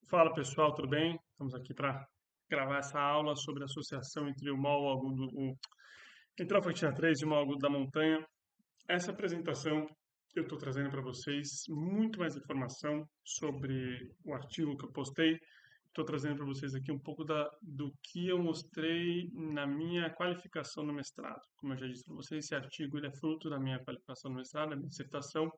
Fala pessoal, tudo bem? Estamos aqui para gravar essa aula sobre a associação entre o mal agudo, entre a alfatina 3 e o mal agudo da montanha. Essa apresentação eu estou trazendo para vocês muito mais informação sobre o artigo que eu postei. Estou trazendo para vocês aqui um pouco do que eu mostrei na minha qualificação no mestrado. Como eu já disse para vocês, esse artigo ele é fruto da minha qualificação no mestrado, da minha dissertação.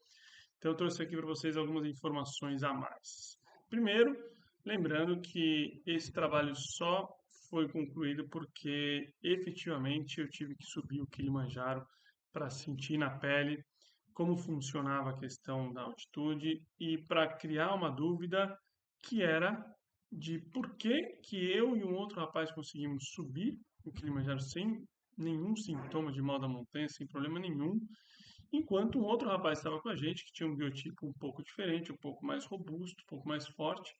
Então, eu trouxe aqui para vocês algumas informações a mais. Primeiro, lembrando que esse trabalho só foi concluído porque efetivamente eu tive que subir o Kilimanjaro para sentir na pele como funcionava a questão da altitude e para criar uma dúvida que era de por que eu e um outro rapaz conseguimos subir o Kilimanjaro sem nenhum sintoma de mal da montanha, sem problema nenhum, enquanto um outro rapaz estava com a gente, que tinha um biotipo um pouco diferente, um pouco mais robusto, um pouco mais forte.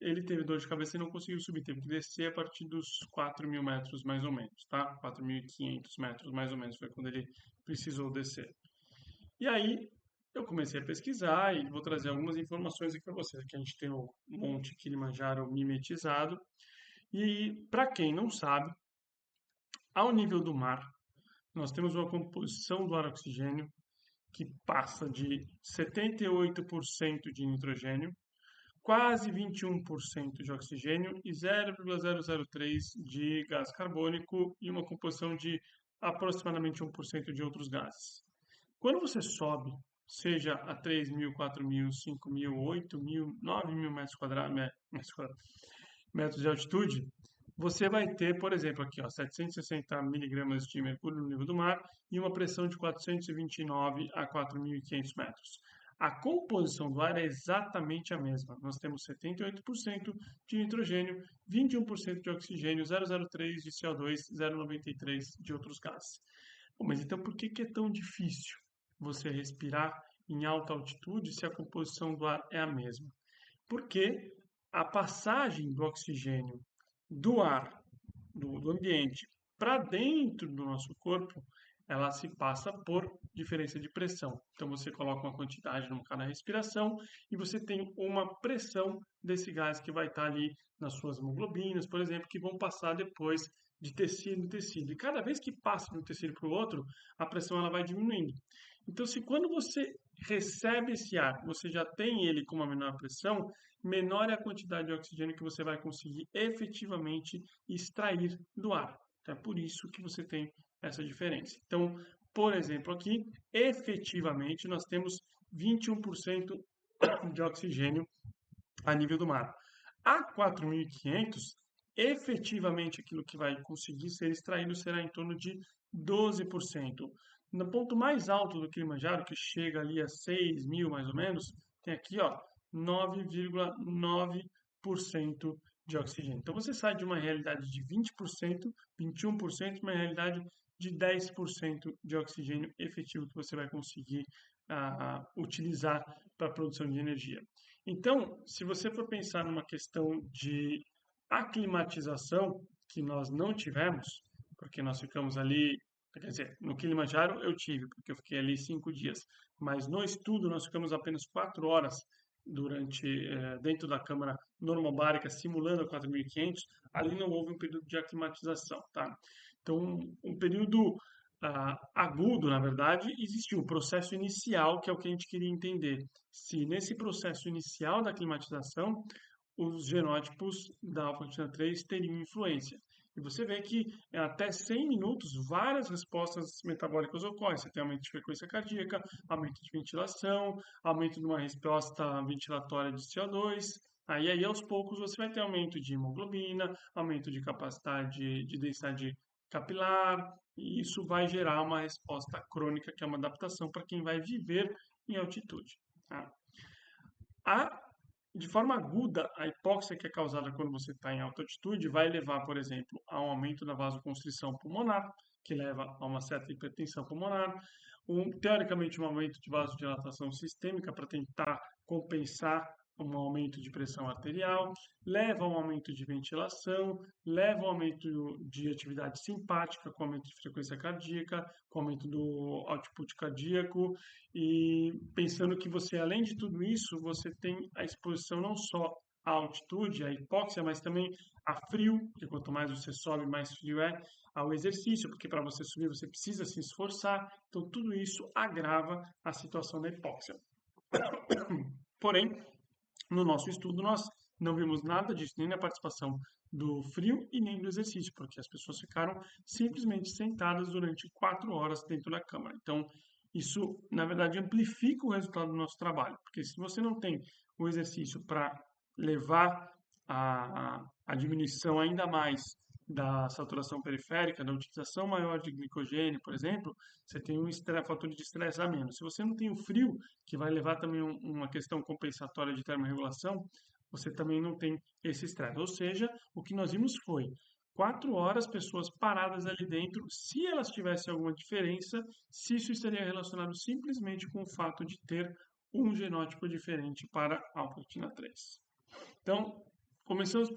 Ele teve dor de cabeça e não conseguiu subir, teve que descer a partir dos 4.000 metros mais ou menos, tá? 4.500 metros mais ou menos foi quando ele precisou descer. E aí eu comecei a pesquisar e vou trazer algumas informações aqui para vocês. Aqui a gente tem o Monte Kilimanjaro mimetizado. E para quem não sabe, ao nível do mar, nós temos uma composição do ar oxigênio que passa de 78% de nitrogênio, quase 21% de oxigênio e 0,003 de gás carbônico e uma composição de aproximadamente 1% de outros gases. Quando você sobe, seja a 3.000, 4.000, 5.000, 8.000, 9.000 metros de altitude, você vai ter, por exemplo, aqui, ó, 760 miligramas de mercúrio no nível do mar e uma pressão de 429 a 4.500 metros. A composição do ar é exatamente a mesma. Nós temos 78% de nitrogênio, 21% de oxigênio, 0,03 de CO2, 0,93 de outros gases. Bom, mas então por que é tão difícil você respirar em alta altitude se a composição do ar é a mesma? Porque a passagem do oxigênio do ar, do ambiente, para dentro do nosso corpo, ela se passa por diferença de pressão. Então você coloca uma quantidade no cada respiração e você tem uma pressão desse gás que vai estar ali nas suas hemoglobinas, por exemplo, que vão passar depois de tecido em tecido. E cada vez que passa de um tecido para o outro, a pressão ela vai diminuindo. Então, se quando você recebe esse ar, você já tem ele com uma menor pressão, menor é a quantidade de oxigênio que você vai conseguir efetivamente extrair do ar. Então, é por isso que você tem essa diferença. Então, por exemplo, aqui, efetivamente, nós temos 21% de oxigênio a nível do mar. A 4.500, efetivamente aquilo que vai conseguir ser extraído será em torno de 12%. No ponto mais alto do Kilimanjaro, que chega ali a 6.000 mais ou menos, tem aqui ó, 9,9% de oxigênio. Então você sai de uma realidade de 20%, 21%, uma realidade de 10% de oxigênio efetivo que você vai conseguir utilizar para a produção de energia. Então, se você for pensar numa questão de aclimatização, que nós não tivemos, porque nós ficamos ali, quer dizer, no Kilimanjaro eu tive, porque eu fiquei ali 5 dias, mas no estudo nós ficamos apenas 4 horas dentro da câmara normobárica, simulando a 4.500, ali não houve um período de aclimatização, tá? Então, um período agudo, na verdade, existiu o processo inicial, que é o que a gente queria entender. Se nesse processo inicial da climatização, os genótipos da alfa-glicerina 3 teriam influência. E você vê que em até 100 minutos, várias respostas metabólicas ocorrem. Você tem aumento de frequência cardíaca, aumento de ventilação, aumento de uma resposta ventilatória de CO2. Aí, aos poucos, você vai ter aumento de hemoglobina, aumento de capacidade de densidade capilar, e isso vai gerar uma resposta crônica, que é uma adaptação para quem vai viver em altitude. Tá? De forma aguda, a hipóxia que é causada quando você está em alta altitude vai levar, por exemplo, a um aumento da vasoconstrição pulmonar, que leva a uma certa hipertensão pulmonar, teoricamente um aumento de vasodilatação sistêmica para tentar compensar um aumento de pressão arterial, leva a um aumento de ventilação, leva a um aumento de atividade simpática, com aumento de frequência cardíaca, com aumento do output cardíaco, e pensando que você, além de tudo isso, você tem a exposição não só a altitude, a hipóxia, mas também a frio, porque quanto mais você sobe, mais frio é, ao exercício, porque para você subir você precisa se esforçar. Então, tudo isso agrava a situação da hipóxia. Porém, no nosso estudo, nós não vimos nada disso, nem na participação do frio e nem do exercício, porque as pessoas ficaram simplesmente sentadas durante 4 horas dentro da câmara. Então, isso, na verdade, amplifica o resultado do nosso trabalho, porque se você não tem o exercício para levar a diminuição ainda mais da saturação periférica, da utilização maior de glicogênio, por exemplo, você tem um fator de estresse a menos. Se você não tem o frio, que vai levar também uma questão compensatória de termorregulação, você também não tem esse estresse. Ou seja, o que nós vimos foi 4 horas, pessoas paradas ali dentro, se elas tivessem alguma diferença, se isso estaria relacionado simplesmente com o fato de ter um genótipo diferente para alfa-actina 3. Então, começamos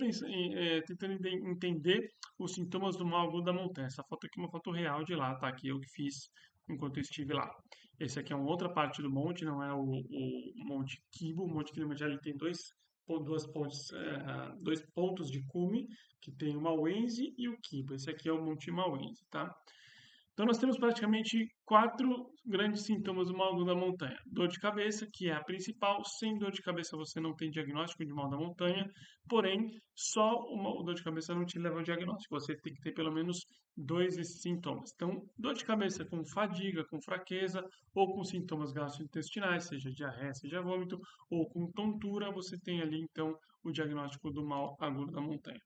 tentando entender os sintomas do mal agudo da montanha. Essa foto aqui é uma foto real de lá, tá? Que eu que fiz enquanto eu estive lá. Esse aqui é uma outra parte do monte, não é o Monte Kibo. O Monte Kilimanjaro ele tem dois pontos de cume, que tem o Malwenzi e o Kibo. Esse aqui é o Monte Malwenzi, tá? Então, nós temos praticamente 4 grandes sintomas do mal agudo da montanha. Dor de cabeça, que é a principal. Sem dor de cabeça, você não tem diagnóstico de mal da montanha. Porém, só o dor de cabeça não te leva ao diagnóstico. Você tem que ter pelo menos 2 desses sintomas. Então, dor de cabeça com fadiga, com fraqueza, ou com sintomas gastrointestinais, seja diarreia, seja vômito, ou com tontura, você tem ali, então, o diagnóstico do mal agudo da montanha.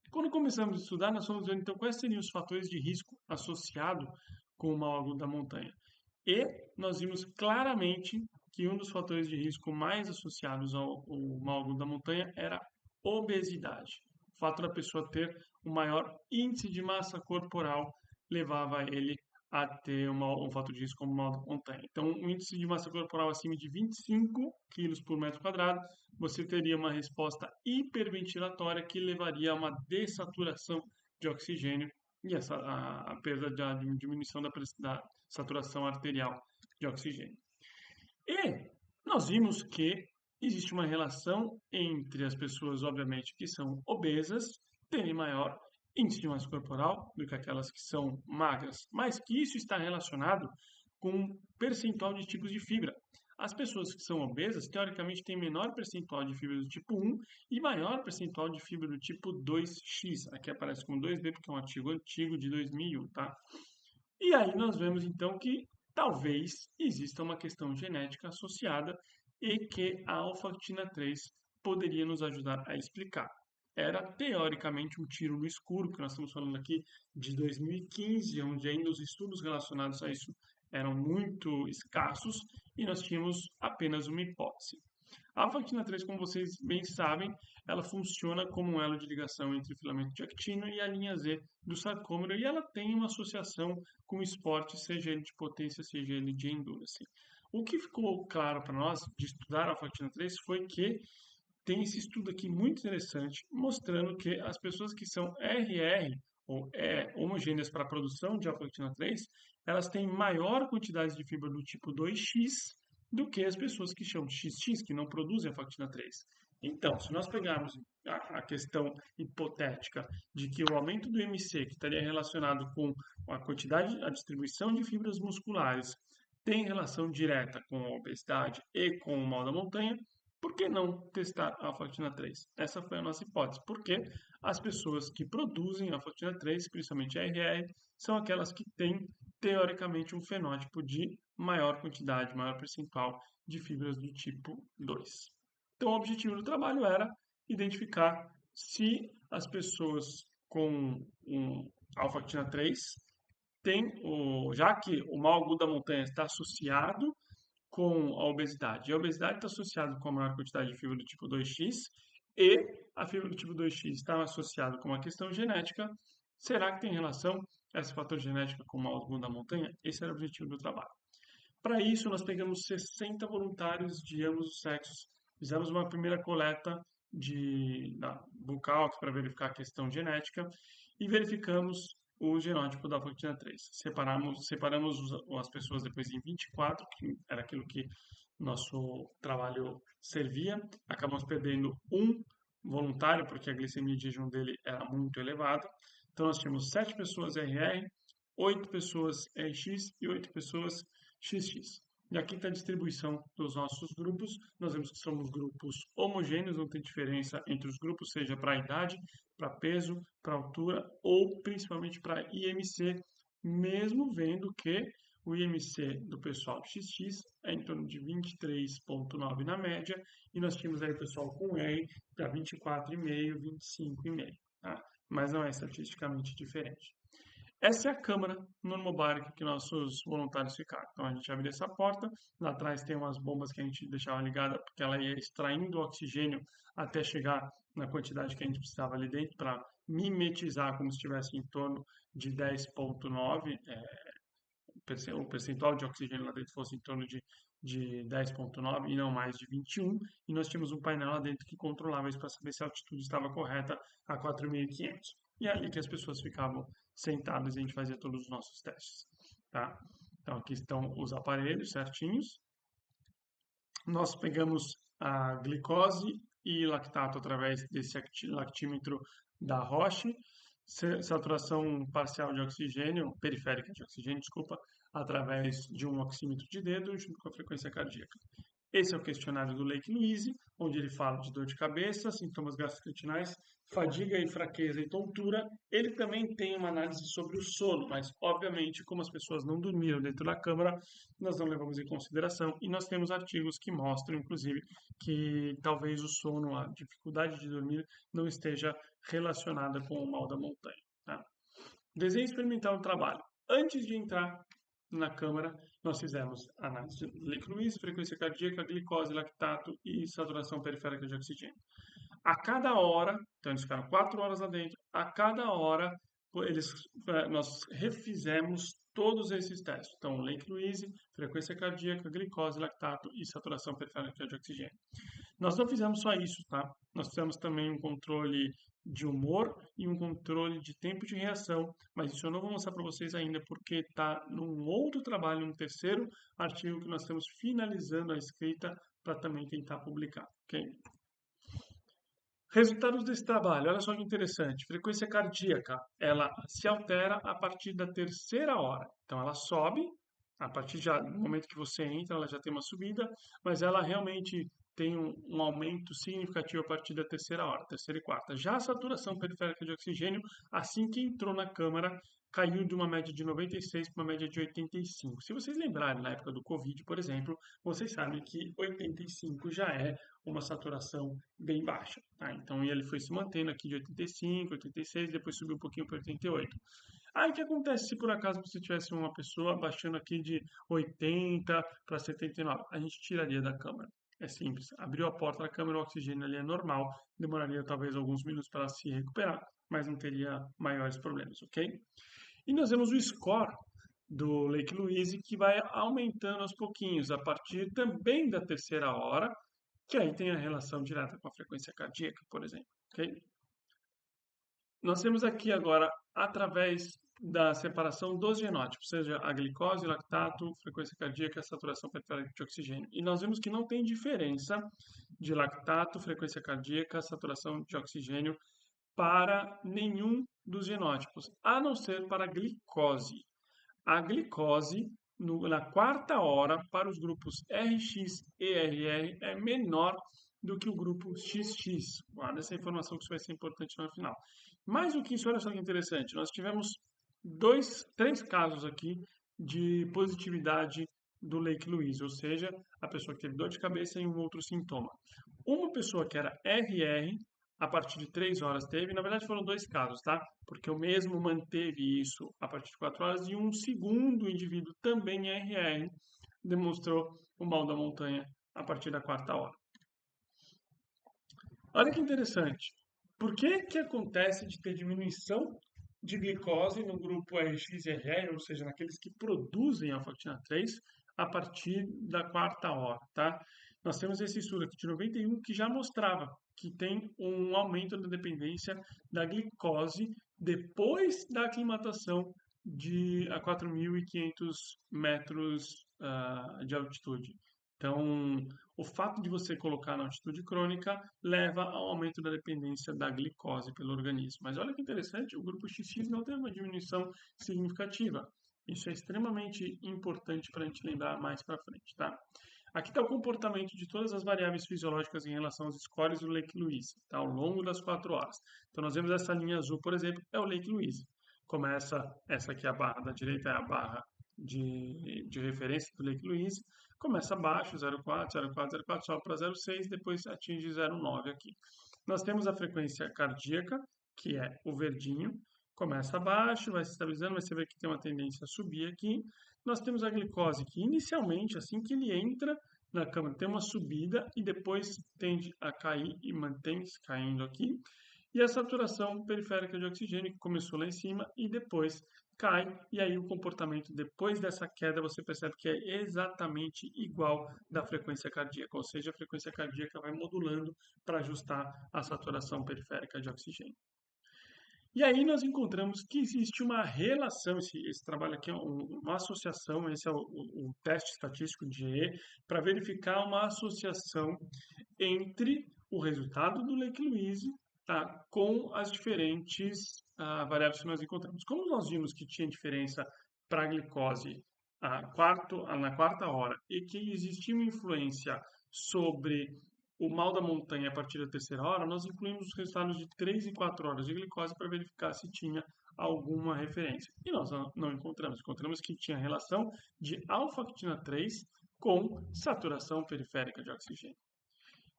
Quando começamos a estudar, nós fomos ver então quais seriam os fatores de risco associados com o mal agudo da montanha. E nós vimos claramente que um dos fatores de risco mais associados ao mal agudo da montanha era obesidade. O fato da pessoa ter um maior índice de massa corporal levava ele a ter um fator de risco como o mal da montanha. Então, um índice de massa corporal acima de 25 quilos por metro quadrado, você teria uma resposta hiperventilatória que levaria a uma dessaturação de oxigênio e a perda da diminuição da saturação arterial de oxigênio. E nós vimos que existe uma relação entre as pessoas, obviamente, que são obesas, terem maior índice de massa corporal do que aquelas que são magras, mas que isso está relacionado com um percentual de tipos de fibra. As pessoas que são obesas, teoricamente, têm menor percentual de fibra do tipo 1 e maior percentual de fibra do tipo 2X. Aqui aparece como 2B porque é um artigo antigo de 2001, tá? E aí nós vemos então que talvez exista uma questão genética associada e que a alfa-actina 3 poderia nos ajudar a explicar. Era teoricamente um tiro no escuro, que nós estamos falando aqui de 2015, onde ainda os estudos relacionados a isso eram muito escassos e nós tínhamos apenas uma hipótese. A alfa-actina 3, como vocês bem sabem, ela funciona como um elo de ligação entre o filamento de actina e a linha Z do sarcômero e ela tem uma associação com o esporte, seja ele de potência, seja ele de endurance. O que ficou claro para nós de estudar a alfa-actina 3 foi que tem esse estudo aqui muito interessante mostrando que as pessoas que são RR ou homogêneas para a produção de alfa-actina 3, elas têm maior quantidade de fibra do tipo 2X do que as pessoas que chamam de XX, que não produzem alfa-actina 3. Então, se nós pegarmos a questão hipotética de que o aumento do MC, que estaria relacionado com a quantidade, a distribuição de fibras musculares, tem relação direta com a obesidade e com o mal da montanha, por que não testar a alfa-actina 3? Essa foi a nossa hipótese, porque as pessoas que produzem alfa-actina 3, principalmente a RR, são aquelas que têm, teoricamente, um fenótipo de maior quantidade, maior percentual de fibras do tipo 2. Então, o objetivo do trabalho era identificar se as pessoas com um alfa-actina 3 têm, já que o mal agudo da montanha está associado com a obesidade. E a obesidade está associada com a maior quantidade de fibra do tipo 2X e a fibra do tipo 2X está associada com uma questão genética. Será que tem relação esse fator genético com o mal agudo da montanha? Esse era o objetivo do trabalho. Para isso, nós pegamos 60 voluntários de ambos os sexos, fizemos uma primeira coleta bucal para verificar a questão genética e verificamos o genótipo da alfa-actina 3. Separamos as pessoas depois em 24, que era aquilo que nosso trabalho servia. Acabamos perdendo um voluntário, porque a glicemia de jejum dele era muito elevada. Então, nós tínhamos 7 pessoas RR, 8 pessoas RX e 8 pessoas XX. E aqui está a distribuição dos nossos grupos. Nós vemos que somos grupos homogêneos, não tem diferença entre os grupos, seja para idade, para peso, para altura ou principalmente para IMC, mesmo vendo que o IMC do pessoal XX é em torno de 23,9 na média, e nós tínhamos aí o pessoal com R para 24,5, 25,5, tá? Mas não é estatisticamente diferente. Essa é a câmara normobárica que nossos voluntários ficaram. Então a gente abre essa porta, lá atrás tem umas bombas que a gente deixava ligada, porque ela ia extraindo oxigênio até chegar na quantidade que a gente precisava ali dentro para mimetizar como se estivesse em torno de 10,9, o percentual de oxigênio lá dentro fosse em torno de 10,9 e não mais de 21. E nós tínhamos um painel lá dentro que controlava isso para saber se a altitude estava correta a 4.500. E é ali que as pessoas ficavam sentadas e a gente fazia todos os nossos testes, tá? Então aqui estão os aparelhos certinhos. Nós pegamos a glicose e lactato através desse lactímetro da Roche, saturação parcial de oxigênio, periférica de oxigênio, desculpa, através de um oxímetro de dedo junto com a frequência cardíaca. Esse é o questionário do Lake Louise, onde ele fala de dor de cabeça, sintomas gastrointestinais, fadiga e fraqueza e tontura. Ele também tem uma análise sobre o sono, mas obviamente, como as pessoas não dormiram dentro da câmara, nós não levamos em consideração. E nós temos artigos que mostram, inclusive, que talvez o sono, a dificuldade de dormir, não esteja relacionada com o mal da montanha. Tá? Desenho experimental do trabalho. Antes de entrar na câmara, nós fizemos análise de Lake Louise, frequência cardíaca, glicose, lactato e saturação periférica de oxigênio. A cada hora, então eles ficaram 4 horas lá dentro, a cada hora nós refizemos todos esses testes. Então, Lake Louise, frequência cardíaca, glicose, lactato e saturação periférica de oxigênio. Nós não fizemos só isso, tá? Nós fizemos também um controle de humor e um controle de tempo de reação, mas isso eu não vou mostrar para vocês ainda porque está num outro trabalho, um terceiro artigo que nós estamos finalizando a escrita para também tentar publicar, ok? Resultados desse trabalho, olha só que interessante. Frequência cardíaca, ela se altera a partir da terceira hora. Então, ela sobe, a partir do momento que você entra, ela já tem uma subida, mas ela realmente tem um aumento significativo a partir da terceira hora, terceira e quarta. Já a saturação periférica de oxigênio, assim que entrou na câmara, caiu de uma média de 96 para uma média de 85. Se vocês lembrarem, na época do Covid, por exemplo, vocês sabem que 85 já é uma saturação bem baixa, tá? Então ele foi se mantendo aqui de 85, 86, depois subiu um pouquinho para 88. Aí o que acontece se por acaso você tivesse uma pessoa baixando aqui de 80 para 79? A gente tiraria da câmara. É simples. Abriu a porta da câmara, o oxigênio ali é normal, demoraria talvez alguns minutos para ela se recuperar, mas não teria maiores problemas, ok? E nós vemos o score do Lake Louise que vai aumentando aos pouquinhos, a partir também da terceira hora, que aí tem a relação direta com a frequência cardíaca, por exemplo, ok? Nós temos aqui agora, através da separação dos genótipos, seja a glicose, lactato, frequência cardíaca, saturação periférica de oxigênio. E nós vemos que não tem diferença de lactato, frequência cardíaca, saturação de oxigênio para nenhum dos genótipos, a não ser para a glicose. A glicose, na quarta hora, para os grupos RX e RR, é menor do que o grupo XX. Guarda essa informação que isso vai ser importante no final. Mais do que isso, olha só que interessante. Nós tivemos três casos aqui de positividade do Lake Louise, ou seja, a pessoa que teve dor de cabeça e um outro sintoma. Uma pessoa que era RR, a partir de 3 horas teve, na verdade foram 2 casos, tá? Porque o mesmo manteve isso a partir de 4 horas e um segundo indivíduo também RR demonstrou o mal da montanha a partir da quarta hora. Olha que interessante. Por que que acontece de ter diminuição de glicose no grupo RX-RR, ou seja, naqueles que produzem alfa-actina 3, a partir da quarta hora, tá? Nós temos esse estudo aqui de 91 que já mostrava que tem um aumento da dependência da glicose depois da aclimatação a 4.500 metros de altitude. Então, o fato de você colocar na altitude crônica leva ao aumento da dependência da glicose pelo organismo. Mas olha que interessante, o grupo XX não teve uma diminuição significativa. Isso é extremamente importante para a gente lembrar mais para frente, tá? Aqui está o comportamento de todas as variáveis fisiológicas em relação aos scores do Lake Louise, tá? Ao longo das 4 horas. Então, nós vemos essa linha azul, por exemplo, é o Lake Louise. Começa, essa aqui, a barra da direita é a barra de referência do Lake Louise, começa abaixo, 0,4, 0,4, 0,4, sobe para 0,6, depois atinge 0,9 aqui. Nós temos a frequência cardíaca, que é o verdinho, começa abaixo, vai se estabilizando, mas você vê que tem uma tendência a subir aqui. Nós temos a glicose, que inicialmente, assim que ele entra na cama, tem uma subida e depois tende a cair e mantém-se caindo aqui. E a saturação periférica de oxigênio, que começou lá em cima e depois cai, e aí o comportamento depois dessa queda você percebe que é exatamente igual da frequência cardíaca, ou seja, a frequência cardíaca vai modulando para ajustar a saturação periférica de oxigênio. E aí nós encontramos que existe uma relação, esse trabalho aqui é uma associação, esse é o teste estatístico de GE, para verificar uma associação entre o resultado do Lake Louise, tá, com as diferentes variáveis que nós encontramos. Como nós vimos que tinha diferença para a glicose na quarta hora e que existia uma influência sobre o mal da montanha a partir da terceira hora, nós incluímos os resultados de 3 e 4 horas de glicose para verificar se tinha alguma referência. E nós não encontramos. Encontramos que tinha relação de alfa-actina 3 com saturação periférica de oxigênio.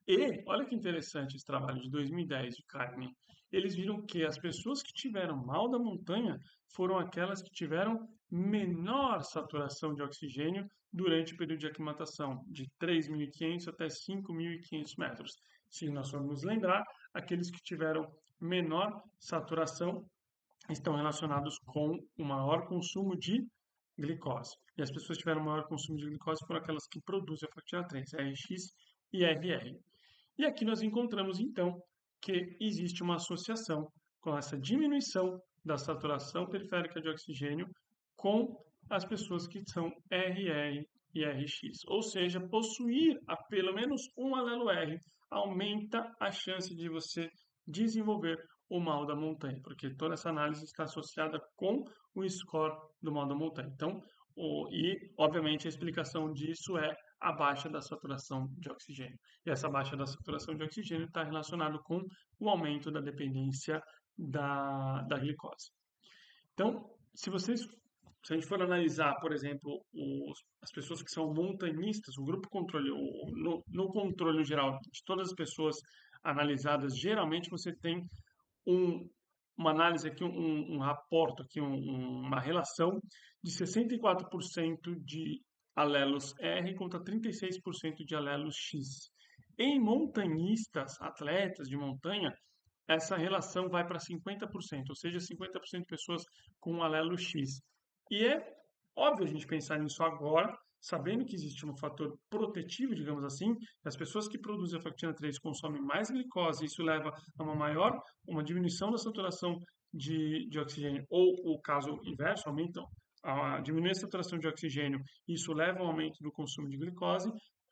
E, olha que interessante esse trabalho de 2010 de Carmen. Eles viram que as pessoas que tiveram mal da montanha foram aquelas que tiveram menor saturação de oxigênio durante o período de aclimatação, de 3.500 até 5.500 metros. Se nós formos lembrar, aqueles que tiveram menor saturação estão relacionados com o maior consumo de glicose. E as pessoas que tiveram maior consumo de glicose foram aquelas que produzem a factina 3, RX e RR. E aqui nós encontramos, então, que existe uma associação com essa diminuição da saturação periférica de oxigênio com as pessoas que são RR e RX. Ou seja, possuir pelo menos um alelo R aumenta a chance de você desenvolver o mal da montanha, porque toda essa análise está associada com o score do mal da montanha. Então, obviamente a explicação disso é a baixa da saturação de oxigênio. E essa baixa da saturação de oxigênio está relacionado com o aumento da dependência da glicose. Então, se a gente for analisar, por exemplo, as pessoas que são montanhistas, o grupo controle, no controle geral de todas as pessoas analisadas, geralmente você tem uma análise aqui, um raporto aqui, uma relação de 64% de alelos R contra 36% de alelos X. Em montanhistas, atletas de montanha, essa relação vai para 50%, ou seja, 50% de pessoas com um alelo X. E é óbvio a gente pensar nisso agora, sabendo que existe um fator protetivo, digamos assim, as pessoas que produzem a factina 3 consomem mais glicose, isso leva a uma diminuição da saturação de oxigênio, ou o caso inverso, diminui a saturação de oxigênio, isso leva ao aumento do consumo de glicose,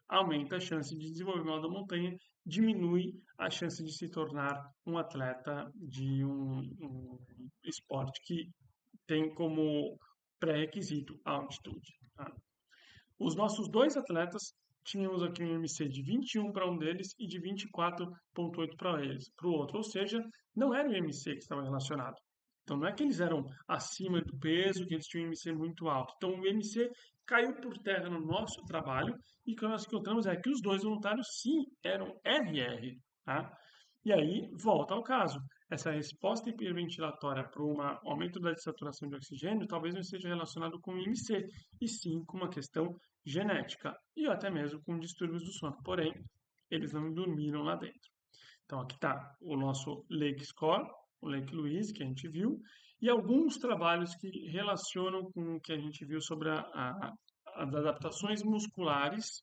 aumenta a chance de desenvolvimento da montanha, diminui a chance de se tornar um atleta de um esporte que tem como pré-requisito a altitude. Tá? Os nossos dois atletas tínhamos aqui um MC de 21 para um deles e de 24,8 para o outro, ou seja, não era o MC que estava relacionado. Então não é que eles eram acima do peso, que eles tinham um MC muito alto. Então o MC caiu por terra no nosso trabalho e o que nós encontramos é que os dois voluntários sim eram RR. Tá? E aí volta ao caso. Essa resposta hiperventilatória para um aumento da saturação de oxigênio talvez não esteja relacionado com o IMC, e sim com uma questão genética e até mesmo com distúrbios do sono. Porém, eles não dormiram lá dentro. Então aqui está o nosso Lake Score, o Lake Louise, que a gente viu, e alguns trabalhos que relacionam com o que a gente viu sobre as adaptações musculares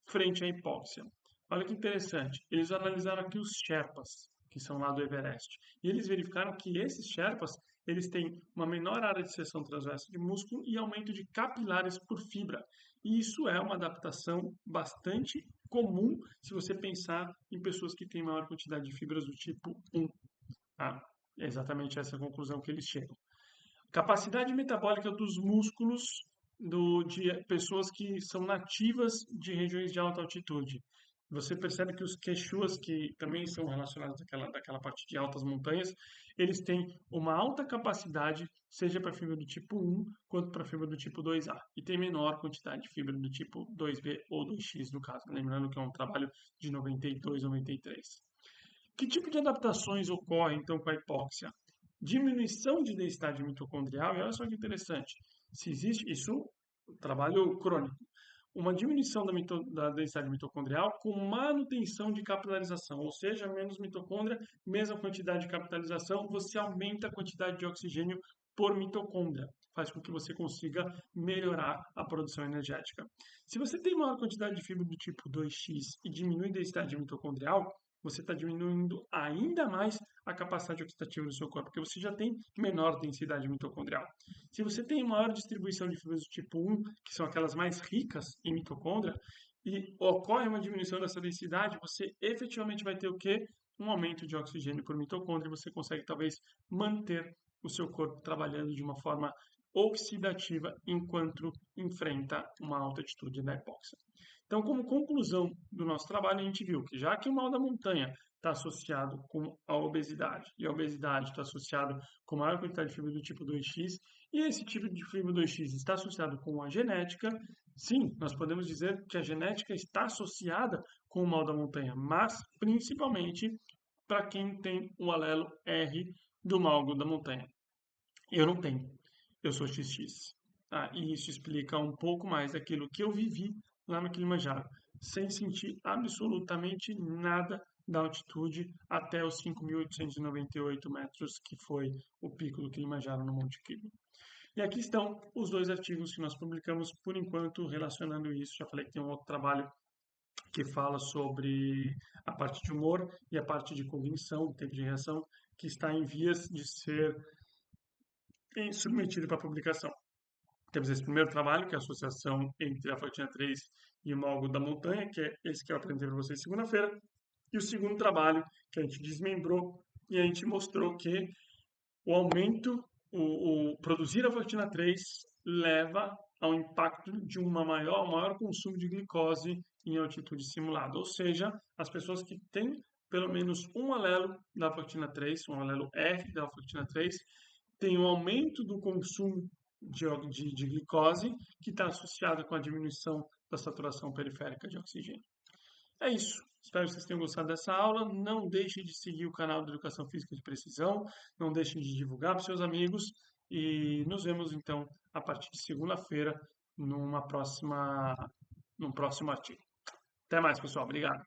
frente à hipóxia. Olha que interessante, eles analisaram aqui os Sherpas. que são lá do Everest. E eles verificaram que esses Sherpas, eles têm uma menor área de seção transversa de músculo e aumento de capilares por fibra. E isso é uma adaptação bastante comum se você pensar em pessoas que têm maior quantidade de fibras do tipo 1. Tá? É exatamente essa a conclusão que eles chegam. Capacidade metabólica dos músculos de pessoas que são nativas de regiões de alta altitude. Você percebe que os quechuas, que também são relacionados daquela parte de altas montanhas, eles têm uma alta capacidade, seja para fibra do tipo 1 quanto para fibra do tipo 2A. E tem menor quantidade de fibra do tipo 2B ou 2X, no caso. Lembrando que é um trabalho de 92, 93. Que tipo de adaptações ocorrem, então, com a hipóxia? Diminuição de densidade mitocondrial, e olha só que interessante, se existe isso, trabalho crônico, uma diminuição da densidade mitocondrial com manutenção de capilarização, ou seja, menos mitocôndria, mesma quantidade de capitalização, você aumenta a quantidade de oxigênio por mitocôndria, faz com que você consiga melhorar a produção energética. Se você tem maior quantidade de fibra do tipo 2X e diminui a densidade mitocondrial, você está diminuindo ainda mais a capacidade oxidativa do seu corpo, porque você já tem menor densidade mitocondrial. Se você tem maior distribuição de fibras do tipo 1, que são aquelas mais ricas em mitocôndria, e ocorre uma diminuição dessa densidade, você efetivamente vai ter o quê? Um aumento de oxigênio por mitocôndria, e você consegue talvez manter o seu corpo trabalhando de uma forma oxidativa enquanto enfrenta uma alta altitude da hipóxia. Então, como conclusão do nosso trabalho, a gente viu que já que o mal da montanha está associado com a obesidade, e a obesidade está associado com maior quantidade de fibra do tipo 2X, e esse tipo de fibra 2X está associado com a genética, sim, nós podemos dizer que a genética está associada com o mal da montanha, mas principalmente para quem tem o alelo R do mal da montanha. Eu não tenho, eu sou XX. E isso explica um pouco mais daquilo que eu vivi lá no Kilimanjaro, sem sentir absolutamente nada da altitude até os 5.898 metros, que foi o pico do Kilimanjaro no Monte Kili. E aqui estão os dois artigos que nós publicamos, por enquanto, relacionando isso. Já falei que tem um outro trabalho que fala sobre a parte de humor e a parte de cognição, tempo de reação, que está em vias de ser submetido para publicação. Temos esse primeiro trabalho, que é a associação entre a Fatina 3 e o Malgo da Montanha, que é esse que eu apresentei para vocês segunda-feira. E o segundo trabalho, que a gente desmembrou e a gente mostrou que o aumento, o produzir a Fatina 3 leva ao impacto de maior consumo de glicose em altitude simulada. Ou seja, as pessoas que têm pelo menos um alelo da Fatina 3, um alelo R da Fatina 3, tem um aumento do consumo de glicose, que está associado com a diminuição da saturação periférica de oxigênio. É isso. Espero que vocês tenham gostado dessa aula. Não deixem de seguir o canal da Educação Física de Precisão. Não deixem de divulgar para os seus amigos. E nos vemos, então, a partir de segunda-feira, num próximo artigo. Até mais, pessoal. Obrigado.